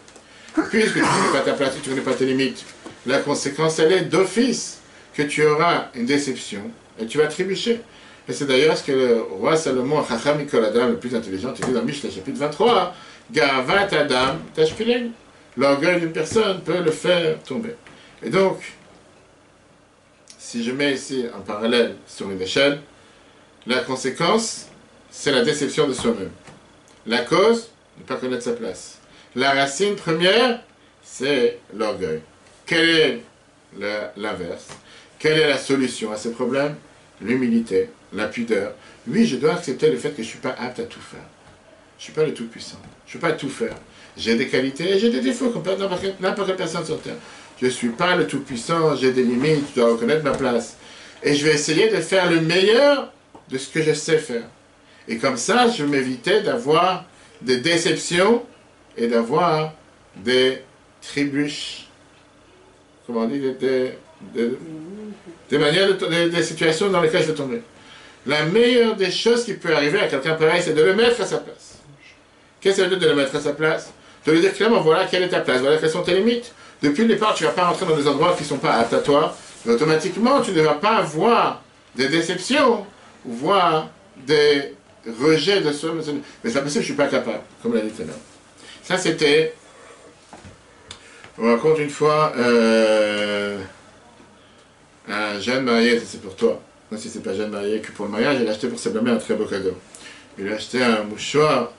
Puisque tu ne connais pas ta place, tu ne connais pas tes limites, la conséquence, elle est d'office que tu auras une déception et tu vas trébucher. Et c'est d'ailleurs ce que le roi Salomon, Chacham Mikol Adam, le plus intelligent, te dit dans Mishleh chapitre 23, Gavat Adam Tashpilin. L'orgueil d'une personne peut le faire tomber. Et donc, si je mets ici un parallèle sur une échelle, la conséquence, c'est la déception de soi-même. La cause, ne pas connaître sa place. La racine première, c'est l'orgueil. Quel est l'inverse? Quelle est la solution à ces problèmes? L'humilité, la pudeur. Oui, je dois accepter le fait que je ne suis pas apte à tout faire. Je ne suis pas le tout-puissant. Je ne peux pas tout faire. J'ai des qualités et j'ai des défauts comme n'importe quelle personne sur Terre. Je ne suis pas le tout-puissant, j'ai des limites, je dois reconnaître ma place. Et je vais essayer de faire le meilleur de ce que je sais faire. Et comme ça, je m'évitais d'avoir des déceptions et d'avoir des trébuches. Comment on dit? Des manières, des situations dans lesquelles je vais tomber. La meilleure des choses qui peut arriver à quelqu'un pareil, c'est de le mettre à sa place. Qu'est-ce que ça veut dire de le mettre à sa place? De lui dire clairement, voilà quelle est ta place, voilà quelles sont tes limites. Depuis le départ, tu ne vas pas rentrer dans des endroits qui ne sont pas aptes à toi, mais automatiquement, tu ne vas pas voir des déceptions, ou voir des rejets de soi. Mais c'est pas possible, je ne suis pas capable, comme l'a dit tout à l'heure. Ça, c'était... On raconte une fois un jeune marié, c'est pour toi. Moi, si c'est pas jeune marié, que pour le mariage, il a acheté pour sa belle-mère un très beau cadeau. Il a acheté un mouchoir,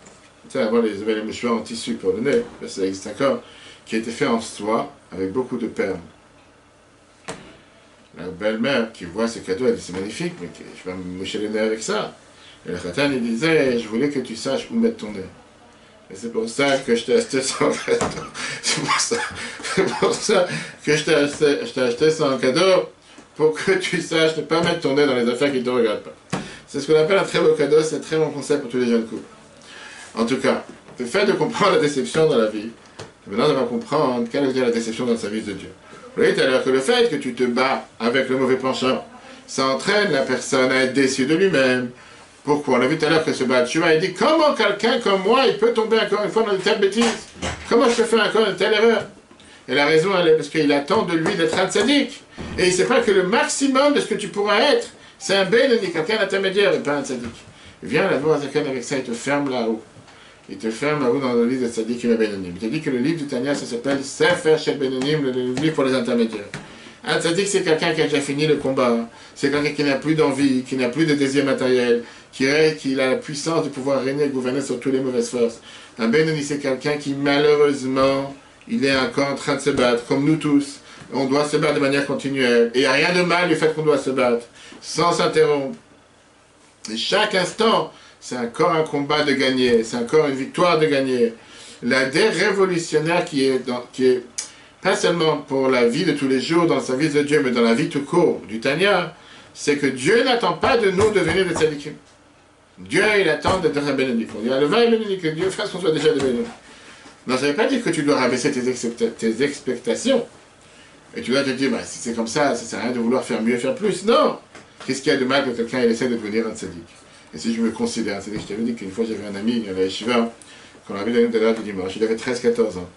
tu sais, avant les mouchoirs en tissu pour le nez, ça existe encore, qui a été fait en soie avec beaucoup de perles. La belle-mère qui voit ce cadeau, elle dit c'est magnifique, mais je vais me moucher le nez avec ça. Et le khatan, il disait, je voulais que tu saches où mettre ton nez. Et c'est pour ça que je t'ai acheté sans cadeau. C'est pour ça que je t'ai acheté sans cadeau, pour que tu saches ne pas mettre ton nez dans les affaires qui ne te regardent pas. C'est ce qu'on appelle un très beau cadeau, c'est un très bon conseil pour tous les jeunes couples. En tout cas, le fait de comprendre la déception dans la vie, maintenant on va comprendre quelle est la déception dans le service de Dieu. Vous voyez tout à l'heure que le fait que tu te bats avec le mauvais penchant, ça entraîne la personne à être déçue de lui-même. Pourquoi? On a vu tout à l'heure que ce Baal Tshuva, il dit comment quelqu'un comme moi, il peut tomber encore une fois dans une telle bêtise? Comment je peux faire encore une telle erreur? Et la raison, elle est parce qu'il attend de lui d'être un tzaddik. Et il ne sait pas que le maximum de ce que tu pourras être, c'est un bénoni, quelqu'un d'intermédiaire et pas un tzaddik. Viens la voir avec ça, il te ferme là-haut. Il te ferme là-haut dans le livre de tzaddik et le bénonim. Il te dit que le livre du Tanya, ça s'appelle Sefer Shel Bénonim, le livre pour les intermédiaires. Un tzaddik, c'est quelqu'un qui a déjà fini le combat. C'est quelqu'un qui n'a plus d'envie, qui n'a plus de désir matériel, qui a la puissance de pouvoir régner et gouverner sur toutes les mauvaises forces. Un bénoni, c'est quelqu'un qui, malheureusement, il est encore en train de se battre, comme nous tous. On doit se battre de manière continuelle. Et il n'y a rien de mal du fait qu'on doit se battre, sans s'interrompre. Et chaque instant, c'est encore un combat de gagner, c'est encore une victoire de gagner. La dé révolutionnaire qui est pas seulement pour la vie de tous les jours dans le service de Dieu, mais dans la vie tout court du Tanya, c'est que Dieu n'attend pas de nous de devenir des tzadikim. Dieu, il attend d'être un bénédict. On dit, le vin est bénédict, que Dieu fasse qu'on soit déjà des bénédicts. Non, ça ne veut pas dire que tu dois rabaisser tes expectations. Et tu dois te dire, bah, si c'est comme ça ne sert à rien de vouloir faire mieux, faire plus. Non! Qu'est-ce qu'il y a de mal que quelqu'un essaie de devenir un tzaddik? Et si je me considère un tzaddik, je t'avais dit qu'une fois j'avais un ami, il avait Shiva, qu'on avait donné le dollar du dimanche, il avait 13-14 ans.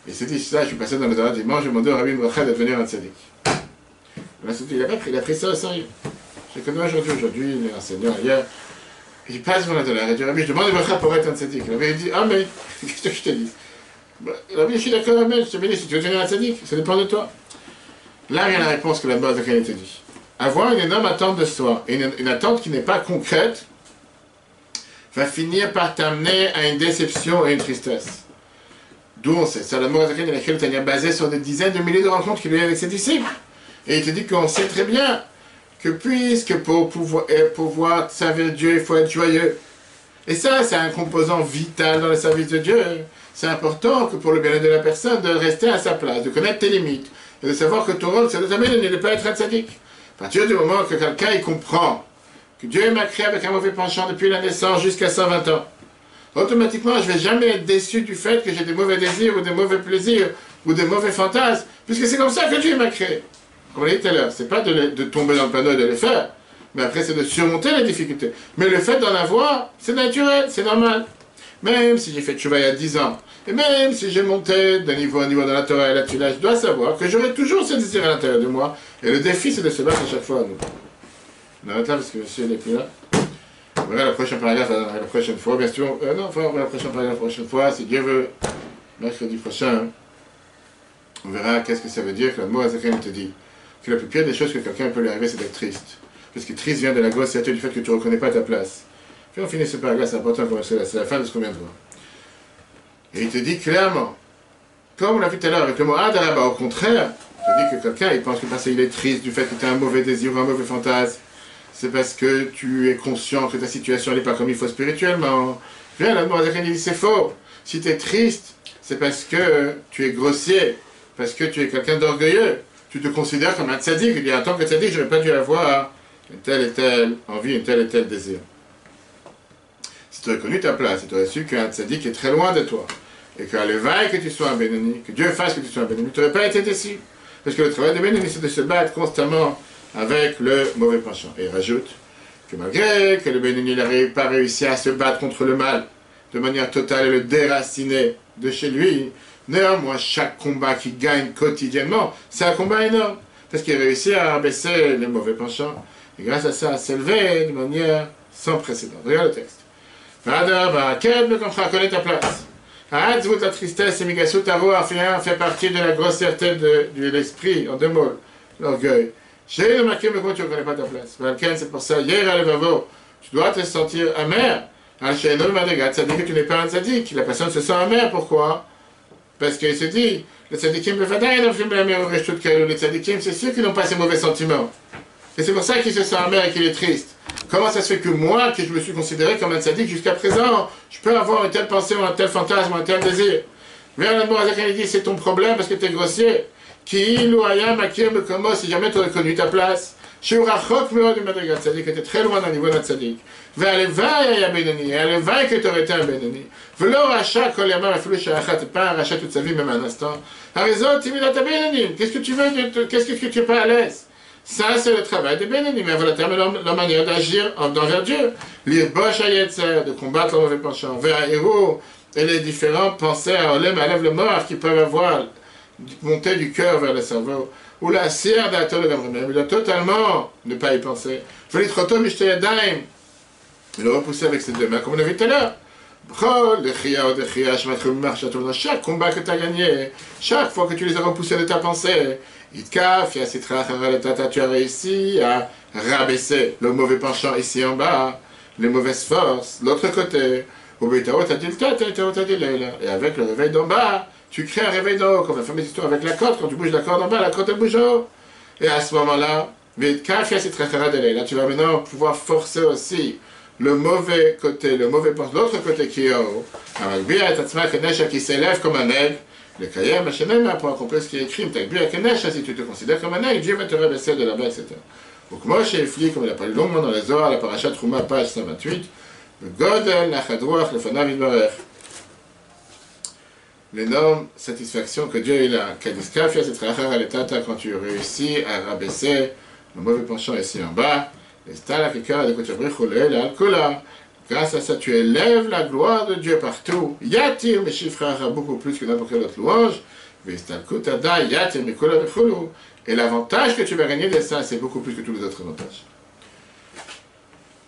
Et il s'est dit, ça, je suis passé dans le dollar du dimanche, je demandais au Rabbi Bracha de devenir un tzaddik. Il a pris ça au sérieux. Je le connais aujourd'hui, il est enseignant ailleurs. Il passe devant le dollar, il dit, Rabbi, je demande Bracha pour être un tzaddik. Le Rabbi dit, ah mais, qu'est-ce que je te dis? Rabbi, je suis d'accord, mais je te dis, si tu veux devenir un tzaddik, ça dépend de toi. Là, il y a la réponse que la base de laquelle il te dit. Avoir une énorme attente de soi, et une attente qui n'est pas concrète, va finir par t'amener à une déception et une tristesse. D'où on sait. C'est la mort de laquelle tu as basé sur des dizaines de milliers de rencontres qu'il a eu avec ses disciples. Et il te dit qu'on sait très bien que puisque pour pouvoir servir Dieu, il faut être joyeux. Et ça, c'est un composant vital dans le service de Dieu. C'est important que pour le bien-être de la personne, de rester à sa place, de connaître tes limites, et de savoir que ton rôle, c'est de t'amener de ne pas être un tzaddik. À partir du moment que quelqu'un il comprend que Dieu m'a créé avec un mauvais penchant depuis la naissance jusqu'à 120 ans, automatiquement, je ne vais jamais être déçu du fait que j'ai des mauvais désirs ou des mauvais plaisirs ou des mauvais fantasmes, puisque c'est comme ça que Dieu m'a créé. Comme on l'a dit tout à l'heure, c'est pas de tomber dans le panneau et de les faire, mais après c'est de surmonter les difficultés. Mais le fait d'en avoir, c'est naturel, c'est normal. Même si j'ai fait tchouva il y a 10 ans, et même si j'ai monté d'un niveau à niveau dans la Torah et la Tula, je dois savoir que j'aurai toujours ce désir à l'intérieur de moi, et le défi c'est de se battre à chaque fois à nous. On arrête là parce que monsieur n'est plus là. On verra le prochain paragraphe la prochaine fois, bien sûr. Non, on verra le prochain paragraphe la prochaine fois, si Dieu veut, mercredi prochain. On verra qu'est-ce que ça veut dire que le mot Azaken te dit. Que la plus pire des choses que quelqu'un peut lui arriver, c'est d'être triste. Parce que triste vient de la grossièreté du fait que tu ne reconnais pas ta place. Puis on finit ce paragraphe, c'est important comme c'est la fin de ce qu'on vient de voir. Et il te dit clairement, comme on l'a vu tout à l'heure avec le mot Adaraba, au contraire, il te dit que quelqu'un, il pense que parce qu'il est triste du fait que tu as un mauvais désir ou un mauvais fantasme, c'est parce que tu es conscient que ta situation n'est pas comme il faut spirituellement. Bien, là, il dit c'est faux. Si tu es triste, c'est parce que tu es grossier, parce que tu es quelqu'un d'orgueilleux. Tu te considères comme un tzaddik. Il y a un temps que tzaddik, je n'aurais pas dû avoir une telle et telle envie, une telle et telle désir. Si tu aurais connu ta place, si tu aurais su qu'un tzaddik est très loin de toi, et qu'à l'éveil que tu sois un bénoni, que Dieu fasse que tu sois un bénoni, tu n'aurais pas été déçu. Parce que le travail de bénoni, c'est de se battre constamment avec le mauvais penchant. Et il rajoute que malgré que le bénoni n'arrive pas réussi à se battre contre le mal de manière totale et le déraciner de chez lui, néanmoins chaque combat qu'il gagne quotidiennement, c'est un combat énorme. Parce qu'il réussit à abaisser les mauvais penchants. Et grâce à ça, à s'élever de manière sans précédent. Regarde le texte. Quel me comprend, connaît ta place. La tristesse et Migasut fait partie de la grossièreté de l'esprit, en deux mots, l'orgueil. J'ai remarqué, mais comment tu ne connais pas ta place? C'est pour ça, hier à l'Evavo, tu dois te sentir amer. Ça dit que tu n'es pas un tzaddik. La personne se sent amère, pourquoi? Parce qu'il se dit, les tzaddikim, les tzaddikim, c'est sûr qu'ils n'ont pas ces mauvais sentiments. Et c'est pour ça qu'il se sent amer et qu'il est triste. Comment ça se fait que moi, que je me suis considéré comme un tzaddik jusqu'à présent, je peux avoir une telle pensée ou un tel fantasme ou un tel désir? Vers le mot il dit, c'est ton problème parce que tu es grossier. Qui comment si jamais tu aurais connu ta place. Chez Urachok Meod Madrigat Tzadik, que tu es très loin d'un niveau d'un tzaddik. Vers les vailles à Benoni, et à les vailles que tu aurais été un Benoni. Velo Racha, Kolyama, Raflou Shachat, pas un rachat toute sa vie, même un instant. Harizot, Timida ta Benoni. Qu'est-ce que tu veux, qu'est-ce que tu es pas à l'aise? Ça, c'est le travail des Benoni, mais voilà, leur manière d'agir envers Dieu. Lire Bosh Ayetzer, de combattre le mauvais penchant. Vers Héros, et les différents pensées à Olem, à lève le mort, qui peuvent avoir monter du cœur vers le cerveau, ou la cire d'Atol de Gamremem, il doit totalement ne pas y penser. Il le repousser avec ses deux mains, comme on a vu tout à l'heure. Chaque combat que tu as gagné, chaque fois que tu les as repoussés de ta pensée, tu as réussi à rabaisser le mauvais penchant ici en bas, les mauvaises forces, l'autre côté. Et avec le réveil d'en bas, tu crées un réveil d'en haut, comme la fameuse histoire avec la corde, quand tu bouges la corde en bas, la corde elle bouge en haut. Et à ce moment-là, là tu vas maintenant pouvoir forcer aussi le mauvais côté, le mauvais penchant, l'autre côté qui est en haut. Qui s'élève comme un aigle. Le Kayem, pour comprendre ce qui est écrit, si tu te considères comme un aigle, Dieu va te rabaisser de là-bas, etc. Donc moi, chez Efli, comme il a parlé longuement dans les Zohar, la Parashat Trouma, page 128, l'énorme satisfaction que Dieu il a. Quand tu réussis à rabaisser le mauvais penchant ici en bas, grâce à ça, tu élèves la gloire de Dieu partout. Yatir mes chiffres beaucoup plus que n'importe quelle autre louange. Et l'avantage que tu vas gagner de ça, c'est beaucoup plus que tous les autres avantages.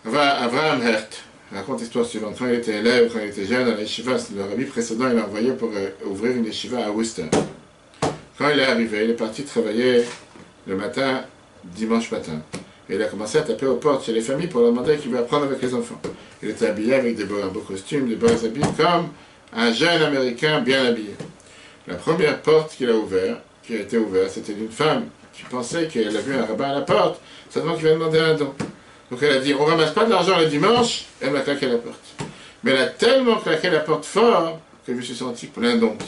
Avraham Hert raconte l'histoire suivante. Quand il était élève, quand il était jeune, à la yeshiva, le rabbi précédent, il l'a envoyé pour ouvrir une yeshiva à Worcester. Quand il est arrivé, il est parti travailler le matin, dimanche matin. Et il a commencé à taper aux portes chez les familles pour leur demander qu'il veut apprendre avec les enfants. Il était habillé avec des beaux costumes, des beaux habits, comme un jeune Américain bien habillé. La première porte qu'il a ouverte, qui a été ouverte, c'était d'une femme qui pensait qu'elle a vu un rabbin à la porte, seulement qu'il vient demander un don. Donc elle a dit, on ne ramasse pas de l'argent le dimanche, elle m'a claqué la porte. Mais elle a tellement claqué la porte fort que je me suis senti plein d'honte.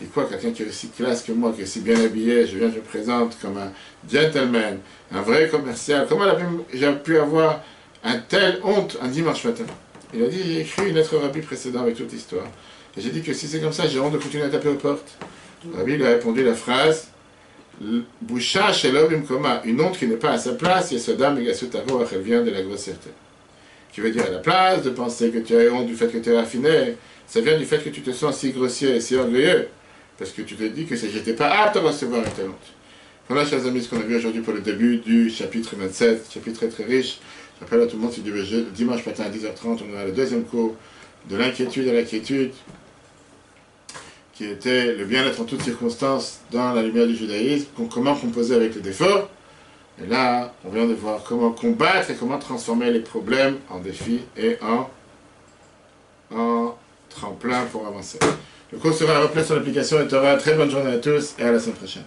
Et quoi, quelqu'un qui est aussi classe que moi, qui est aussi bien habillé, je viens, je me présente comme un gentleman, un vrai commercial. Comment j'ai pu avoir un tel honte un dimanche matin? Il a dit, j'ai écrit une lettre au rabbi précédent avec toute l'histoire. Et j'ai dit que si c'est comme ça, j'ai honte de continuer à taper aux portes. Le rabbi lui a répondu la phrase, Boucha chez l'homme coma, une honte qui n'est pas à sa place, et ce dame elle vient de la grossièreté. Qui veut dire à la place de penser que tu as honte du fait que tu es raffiné, ça vient du fait que tu te sens si grossier et si orgueilleux, parce que tu te dis que j'étais pas apte à recevoir une telle honte. Voilà, chers amis, ce qu'on a vu aujourd'hui pour le début du chapitre 27, chapitre très très riche. Je rappelle à tout le monde, si dimanche matin à 10h30, on aura le deuxième cours de l'inquiétude à l'inquiétude, qui était le bien-être en toutes circonstances dans la lumière du judaïsme, comment composer avec les défauts. Et là, on vient de voir comment combattre et comment transformer les problèmes en défis et en tremplin pour avancer. Le cours sera repris sur l'application et Torah. Très bonne journée à tous et à la semaine prochaine.